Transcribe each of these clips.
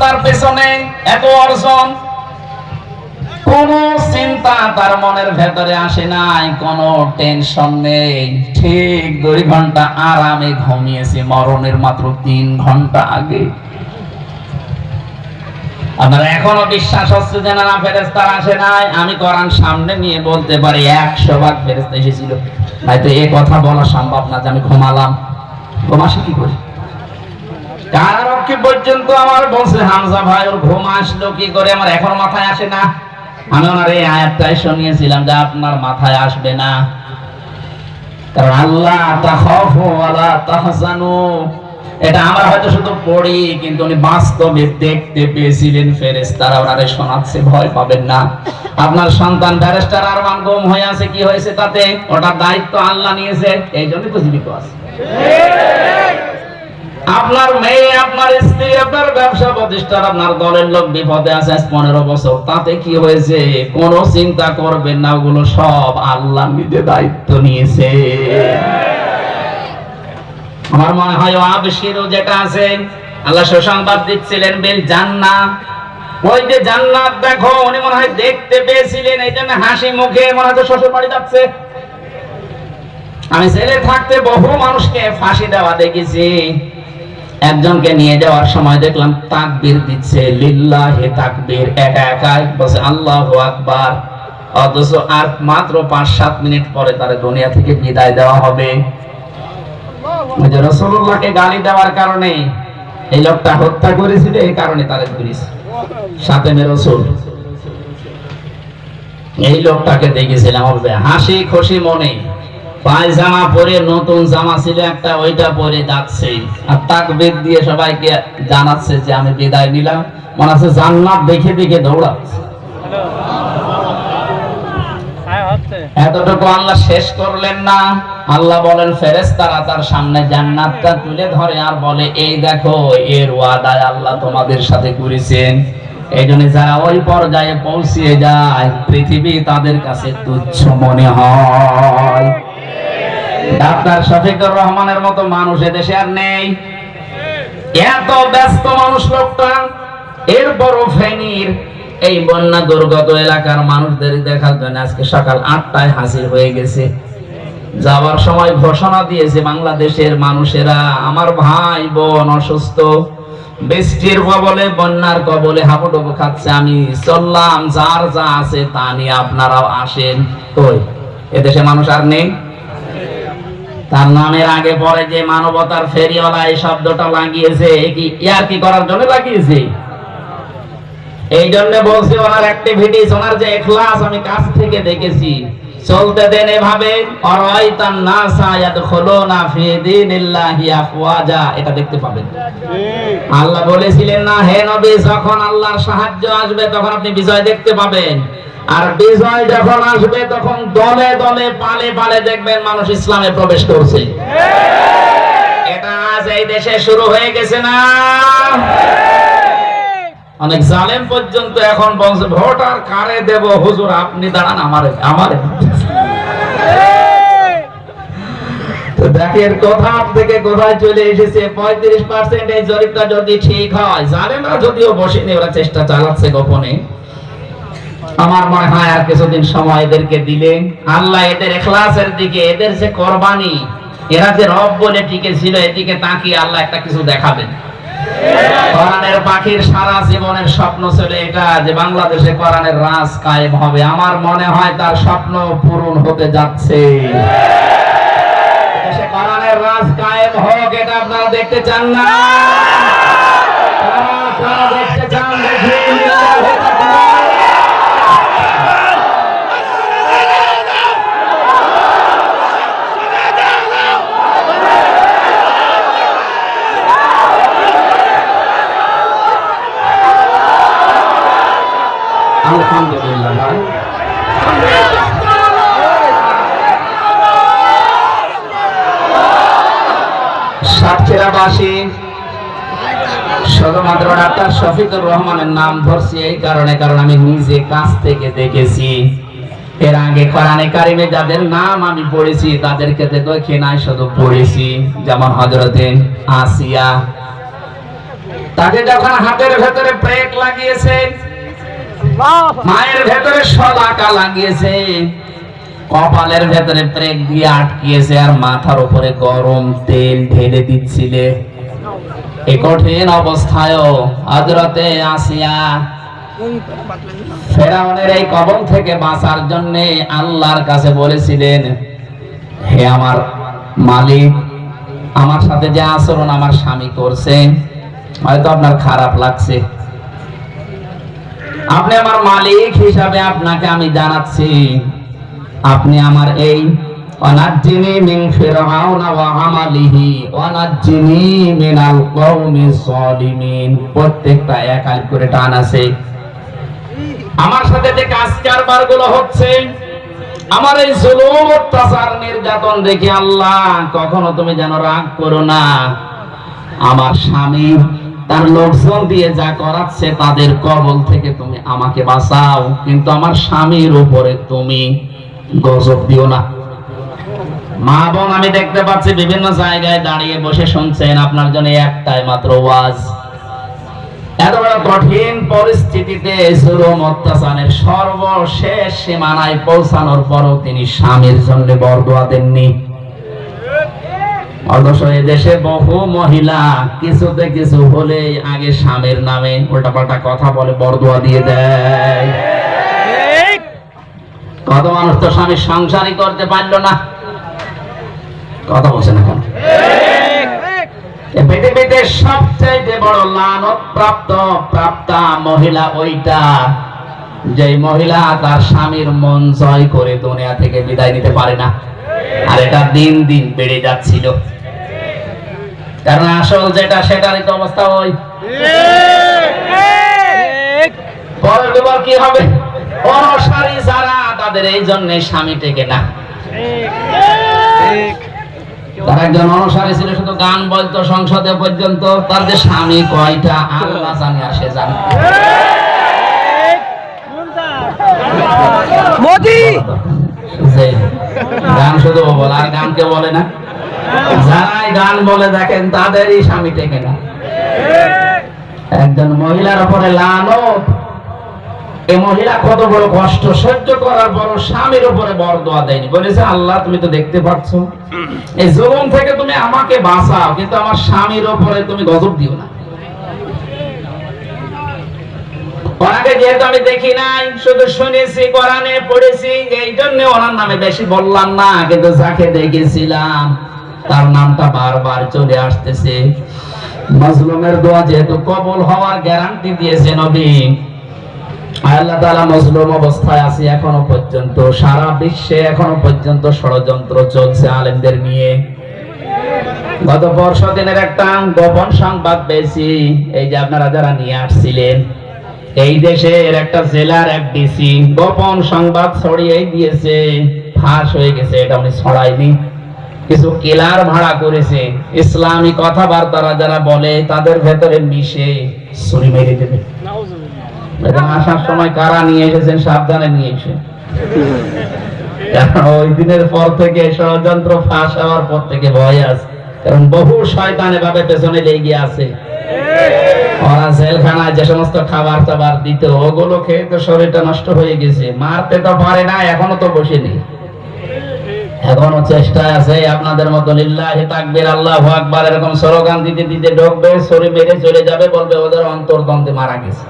সফলতার পেছনে এত অর্জন, কোন চিন্তা তার মনের ভেতরে আসে নাই, কোন টেনশন নেই। ঠিক 2 ঘন্টা আরামে ঘুমিয়েছে মরণের মাত্র 3 ঘন্টা আগে। আপনার এখনো বিশ্বাস হচ্ছে যে না ফেরেশতারা আসে নাই? আমি কোরআন সামনে নিয়ে বলতে পারি 100 ভাগ ফেরেশতা এসেছিল। হয়তো এই কথা বলা সম্ভব না যে আমি ঘুমালাম। ঘুমাসি কি করে? কারারক্ষী পর্যন্ত আমার বলছে হামজা ভাই ওর ঘুম আসলো কি করে, আমার এখন মাথায় আসে না। আমি ওনার এই আয়াতটাই শুনিয়েছিলাম যে আপনার মাথায় আসবে না, কারণ আল্লাহ তাখাফু ওয়ালা তাহজানু, এটা আমরা হয়তো শুধু পড়ি, কিন্তু উনি বাস্তবে দেখতে পেয়েছিলেন। ফেরেশতারা ওনারে শোনাচ্ছে ভয় পাবেন না। আপনার সন্তান ব্যারিস্টার আরমান গুম হয়ে আছে, কি হয়েছে তাতে? ওটার দায়িত্ব আল্লাহ নিয়েছে, এই জন্যই তো জীবিত আছে। আপনার মেয়ে, আপনার স্ত্রী, আপনার ব্যবসা প্রতিষ্ঠান, আপনার দলের লোক বিপদে আছে 15 বছর, তাতে কি হয়েছে? কোনো চিন্তা করবেন না, ওগুলো সব আল্লাহ নিজে দায়িত্ব নিয়েছে। আমার মনে হয় আবশিরু যেটা আছে, আল্লাহ সুসংবাদ দিচ্ছিলেন বিল জান্নাহ, ওই যে জান্নাত দেখো, উনি মনে হয় দেখতে পেয়েছিলেন, এই জন্য হাসি মুখে মনে হয় শ্বশুর বাড়ি যাচ্ছে। আমি ছেলে থাকতে বহু মানুষকে ফাঁসি দেওয়া দেখেছি। একজনকে নিয়ে যাওয়ার সময় দেখলাম তাকবীর দিচ্ছে, লিল্লাহি তাকবীর, একা একাই বলছে আল্লাহু আকবার, অথচ আর মাত্র 5-7 মিনিট পরে তার দুনিয়া থেকে বিদায় দেওয়া হবে। রাসূলুল্লাহকে গালি দেওয়ার কারণে এই লোকটা হত্যা করেছিল, এই কারণে তারে ধরেছে সাতেমে রাসূল। এই লোকটাকে দেখেছিলাম হাসি খুশি মনে, পায়জামা পরে, নতুন জামা ছিল একটা, ওইটা পরে যাচ্ছে আর তাকবীর দিয়ে সবাইকে জানাচ্ছে যে আমি বিদায় নিলাম। মনে আছে জান্নাত দেখে দেখে দৌড়াচ্ছে। এতটুকু আল্লাহ শেষ করলেন না, আল্লাহ বলেন ফেরেশতারা তার সামনে জান্নাতটা তুলে ধরে আর বলে এই দেখো, এর ওয়াদায় আল্লাহ তোমাদের সাথে করেছেন। এই জন্য যারা ওই পর্যায়ে পৌঁছিয়ে যায়, পৃথিবী তাদের কাছে তুচ্ছ মনে হয়। ডাক্তার শফিকুর রহমানের মতো মানুষ এদেশে আর নেই। এত ব্যস্ত মানুষ লোকটা, এরপরও ফেনীর এই বন্যা দুর্গত এলাকার মানুষদের দেখার জন্য আজকে সকাল 8টায় হাজির হয়ে গেছে। যাওয়ার সময় ঘোষণা দিয়েছে বাংলাদেশের মানুষেরা, আমার ভাই বোন অসুস্থ, বৃষ্টির কবলে, বন্যার কবলে হাবুডুবু খাচ্ছে, আমি চললাম, যার যা আছে তা নিয়ে আপনারাও আসেন। কই এদেশে মানুষ আর নেই? তার নামের আগে পরে যে মানবতার ফেরিওয়ালা এই শব্দটা লাগিয়েছে, কি ইয়ার কি করার জন্য লাগিয়েছে? এই জন্য বলছি ওনার অ্যাক্টিভিটিস, ওনার যে ইখলাস আমি কাছ থেকে দেখেছি। চলতে দেন এভাবে, অরাইতান নাসা ইয়াদখুলুনা ফি দীনিল্লাহি আফওয়াজা, এটা দেখতে পাবেন। আল্লাহ বলেছিলেন না হে নবী, যখন আল্লাহর সাহায্য আসবে তখন আপনি বিজয় দেখতে পাবেন, আর বিজয় যখন আসবে তখন দলে দলে পালে পালে দেখবেন মানুষ ইসলামে প্রবেশ করছে। এটা আজ এই দেশে শুরু হয়ে গেছে না? অনেক জালেম পর্যন্ত এখন বলছে ভোটার কারে দেব, হুজুর আপনি দাঁড়ান আমারে আমারে। তো দেখেন কোথা থেকে কোথায় চলে এসেছে। 35% এই জরিপটা যদি ঠিক হয়, জালেমরা যদিও বসেনি, ওরা চেষ্টা চালাচ্ছে গোপনে। আমার মনে হয় আর কিছুদিন সময় এদেরকে দিলে আল্লাহ এদের ইখলাসের দিকে, এদের যে কোরবানি, এরা যে রব বলে টিকে ছিল, এদিকে তাকিয়ে আল্লাহ একটা কিছু দেখাবেন। কোরআনের পাখির সারা জীবনের স্বপ্ন ছিল এটা, যে বাংলাদেশে কোরআনের রাজ কায়েম হবে। আমার মনে হয় তার স্বপ্ন পূরণ হতে যাচ্ছে। দেশে কোরআনের রাজ কায়েম হোক, এটা আপনারা দেখতে চান না? আপনারা দেখতে চান? আলহামদুলিল্লাহ। সাতক্ষীরাবাসী শুধুমাত্র ডাক্তার শফিকুর রহমানের নাম ধরছি এই কারণে, কারণ আমি নিজে কাছ থেকে দেখেছি। এর আগে কোরআনে কারিমে যাদের নাম আমি পড়েছি তাদেরকে দেখে নাই, শুধু পড়েছি, যেমন হযরতে আসিয়া, তাকে যখন হাতের ভেতরে ব্রেক লাগিয়েছে, মায়ের ভেতরে শলাকা লাগিয়েছে, কপালের ভেতরে ব্রেক দিয়ে আটকিয়েছে, আর মাথার উপরে গরম তেল ঢেলে দিচ্ছিলে, এই কঠিন অবস্থায়ও হযরতে আসিয়া ফেরাউনের এই কবল থেকে বাঁচার জন্য আল্লাহর কাছে বলেছিলেন, হে আমার মালিক, আমার সাথে যে আচরণ আমার স্বামী করছে হয়তো আপনার খারাপ লাগছে, আপনি আমার মালিক হিসাবে আপনাকে আমি জানাচ্ছি, আপনি আমার এই ওয়ানাজ্জিনি মিন ফিরআউনা ওয়া আমালিহি ওয়ানাজ্জিনি মিনাল কওমিজ যালিমিন, প্রত্যেকটা এক আলিফ করে টান আছে। আমার সাথে যে কাজ কারবারগুলো হচ্ছে, আমার এই জুলুম অত্যাচার নির্যাতন দেখে আল্লাহ কখনো তুমি যেন রাগ করো না। আমার স্বামী তার লোকজন দিয়ে যা করাচ্ছে তাদের কবল থেকে তুমি আমাকে বাঁচাও, কিন্তু আমার স্বামীর উপরে তুমি গজব দিও না। মা বোন, আমি দেখতে পাচ্ছি বিভিন্ন জায়গায় দাঁড়িয়ে বসে শুনছেন, আপনার জন্য একটাই মাত্র ওয়াজ। এত বড় কঠিন পরিস্থিতিতে জুলুম অত্যাচারের সর্বশেষ সীমানায় পৌঁছানোর পরও তিনি স্বামীর জন্য বরদোয়া দেননি। অথচ এদেশে বহু মহিলা কিছুতে কিছু হলে আগে স্বামীর নামে উল্টাপাল্টা কথা বলে বরদোয়া দিয়ে দেয়। কত মানুষ তো স্বামীর সংসারই করতে পারলো না। কথা বলছে না কেন? পৃথিবীতে সবচেয়ে বড় লানত প্রাপ্তা মহিলা ওইটা, যে মহিলা তার স্বামীর মন জয় করে দুনিয়া থেকে বিদায় নিতে পারে না। আর এটা দিন দিন বেড়ে যাচ্ছিল, কারণ আসল যেটা সেটারই তো অবস্থা ওই। পরের ব্যাপার কি হবে? অনসারী যারা, তাদের এই জন্য স্বামী টেকে না। তার একজন অনুসারী ছিল, শুধু গান বলতো সংসদে পর্যন্ত, তার যে স্বামী কয়টা আল্লাহ জানে আর সে জানে। গান শুধু বলে, আর গানকে বলে না। যারাই গান বলে দেখেন তাদেরই স্বামী টেকে না। একজন মহিলার উপরে লানত, এই মহিলা কত বড় কষ্ট সহ্য করার পর স্বামীর উপরে বরদোয়া দেয়নি, বলেছে আল্লাহ তুমি তো দেখতে পাচ্ছ, এই জুলুম থেকে তুমি আমাকে বাঁচাও, কিন্তু আমার স্বামীর উপরে তুমি গজব দিও না। ওনাকে যেহেতু আমি দেখি নাই, শুধু শুনেছি, কোরআনে পড়েছি, এই জন্য ওনার নামে বেশি বললাম না, কিন্তু যাকে দেখেছিলাম তার নামটা বারবার চলে আসতেছে। মাজলুমের দোয়া যেহেতু কবুল হওয়ার গ্যারান্টি দিয়েছে নবী, আল্লাহ তাআলা মজলুম অবস্থায় আছে এখনো পর্যন্ত। সারা বিশ্বে এখনো পর্যন্ত ষড়যন্ত্র চলছে আলেমদের নিয়ে। গত পরশু দিনের একটা গোপন সংবাদ পেয়েছি, এই যে আপনারা যারা নিয়ে আসছিলেন, এই দেশের একটা জেলার এক ডিসি গোপন সংবাদ ছড়িয়ে দিয়েছে, ফাঁস হয়ে গেছে। এটা উনি ছড়ায়নি, কিছু কিলার ভাড়া করেছে, ইসলামী কথাবার্তারা যারা বলে তাদের ভেতরে মিশে ছুরি মেরে দেবে। আসার সময় কারা নিয়ে এসেছেন সাবধানে নিয়ে এসে, ওই দিনের পর থেকে ষড়যন্ত্র ফাঁস হওয়ার পর থেকে ভয় আছে, কারণ বহু শয়তান এভাবে পেছনে লেগে আছে। ওরা জেলখানায় যে সমস্ত খাবার টাবার দিত, ওগুলো খেয়ে তো শরীরটা নষ্ট হয়ে গেছে। মারতে তো পারে না, এখনো তো বসেনি, এখনো চেষ্টায় আছে। আপনাদের মতো লিল্লাহি তাকবীর আল্লাহু আকবার এরকম স্লোগান দিতে দিতে ঢুকবে, ছুরি মেরে চলে যাবে, বলবে ওদের অন্তর্দ্বন্দ্বে মারা গেছে।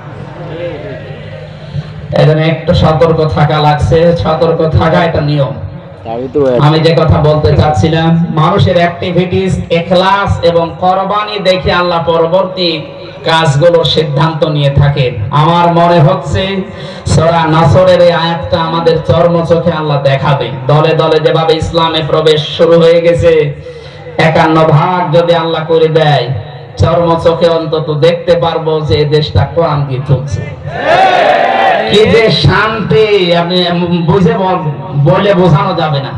এজন্য একটু সতর্ক থাকা লাগছে, সতর্ক থাকা এটা নিয়ম। আমি যে কথা বলতে চাচ্ছিলাম, মানুষের অ্যাক্টিভিটিস, ইখলাস এবং কুরবানি দেখে আল্লাহ পরবর্তী কাজগুলোর সিদ্ধান্ত নিয়ে থাকে। আমার মনে হচ্ছে সূরা নাসরের এই আয়াতটা আমাদের চর্মচোখে আল্লাহ দেখাবে। দলে দলে যেভাবে ইসলামে প্রবেশ শুরু হয়ে গেছে, 51 ভাগ যদি আল্লাহ করে দেয়, চর্মচোখে অন্তত দেখতে পারবো যে এই দেশটা কোরআন দিয়ে চলছে। কি যে শান্তি, আপনি বুঝে বলে বোঝানো যাবে না।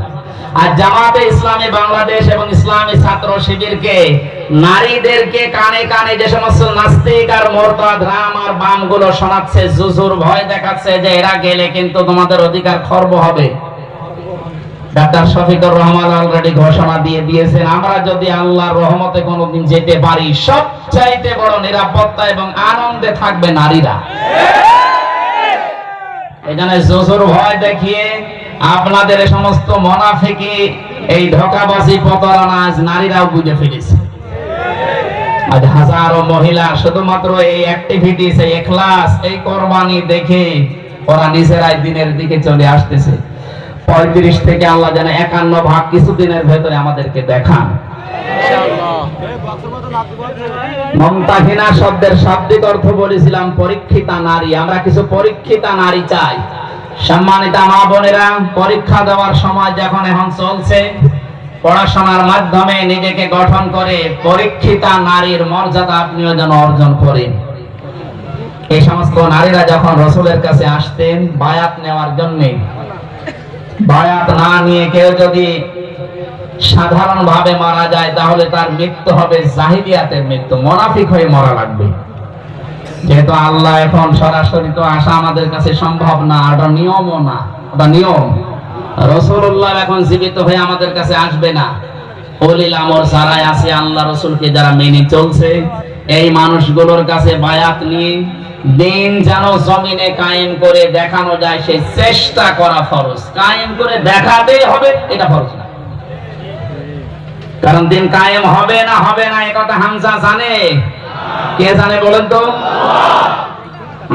আর জামাতে ইসলামী বাংলাদেশ এবং ইসলামী ছাত্র শিবিরকে, নারীদেরকে কানে কানে যে সমস্ত নাস্তিক আর মুরতাদ রাম আর বাম গুলো শোনাচ্ছে, জুজুর ভয় দেখাচ্ছে যে এরা গেলে কিন্তু তোমাদের অধিকার খর্ব হবে, ডাক্তার শফিকুর রহমান অলরেডি ঘোষণা দিয়ে দিয়েছেন, আমরা যদি আল্লাহর রহমতে কোনোদিন যেতে পারি, সবচাইতে বড় নিরাপত্তা এবং আনন্দে থাকবে নারীরা। এখানে জোজোর ভয় দেখিয়ে আপনাদের সমস্ত মুনাফিকি, এই ধোঁকাবাজি প্রতারণা আজ নারীরাও বুঝে ফেলেছে। আজ হাজারো মহিলা শুধুমাত্র এই অ্যাক্টিভিটিস, এই ইখলাস, এই কোরবানি দেখে ওরা নিজেরাই দিনের দিকে চলে আসতেছে। 35 থেকে আল্লাহ যেন 51 ভাগ কিছুদিনের ভেতরে আমাদেরকে দেখান। মমতাহিনা শব্দের শাব্দিক অর্থ বলেছিলাম পরীক্ষিতা নারী। আমরা কিছু পরীক্ষিতা নারী চাই। সম্মানিতা মা বোনেরা, পরীক্ষা দেওয়ার সময় যখন এখন চলছে, পড়াশোনার মাধ্যমে নিজেকে গঠন করে পরীক্ষিতা নারীর মর্যাদা আপনিও যেন অর্জন করেন। এই সমস্ত নারীরা যখন রাসূলের কাছে আসতেন বায়াত নেওয়ার জন্য, বায়াত না নিয়ে কেউ যদি সাধারণ ভাবে মারা যায় তাহলে তার মৃত্যু হবে জাহিলিয়াতের মৃত্যু, মুনাফিক হয়ে মরা লাগবে। যেহেতু আল্লাহ এখন সরাসরি তো আসা আমাদের কাছে সম্ভব না, এটা নিয়মও না, এটা নিয়ম। রাসূলুল্লাহ এখন জীবিত হয়ে আমাদের কাছে আসবে না। ওলিল আমর যারা আছে, আল্লাহ রাসূলকে যারা মেনে চলছে, এই মানুষগুলোর কাছে বায়াত নিয়ে দিন যেন জমিনে কায়েম করে দেখানো যায়, সেই চেষ্টা করা ফরজ। কায়েম করে দেখাতেই হবে, এটা ফরজ না। কারণ দিন কায়েম হবে না এ কথা হামজা জানে? কে জানে বলেন তো?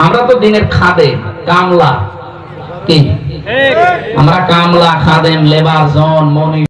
আমরা তো দিনের খাদেম, কামলা। কি আমরা কামলা, খাদেম, লেবার, জন, মনি